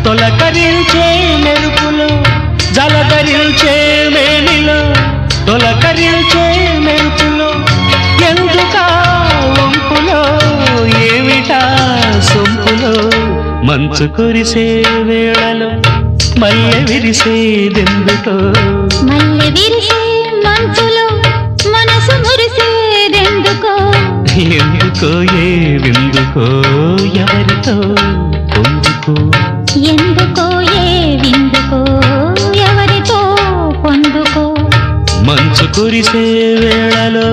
తొలకరించే మెరుపులో జలధరించే వేణిలో తొలకరించే మెరుపులో ఎందుకా వంపులో ఏమిటా సొంపులో మంచు కురిసే వేళలో మల్లె విరిసేదెందుకో మల్లె విరిసే మంచులో మనసు మురిసేదెందుకో ఎందుకో ఏ విందుకో ఎవరితో పొందుకో ఎందుకో ఏ విందుకో ఎవరితో పొందుకో మంచు కురిసే వేళలో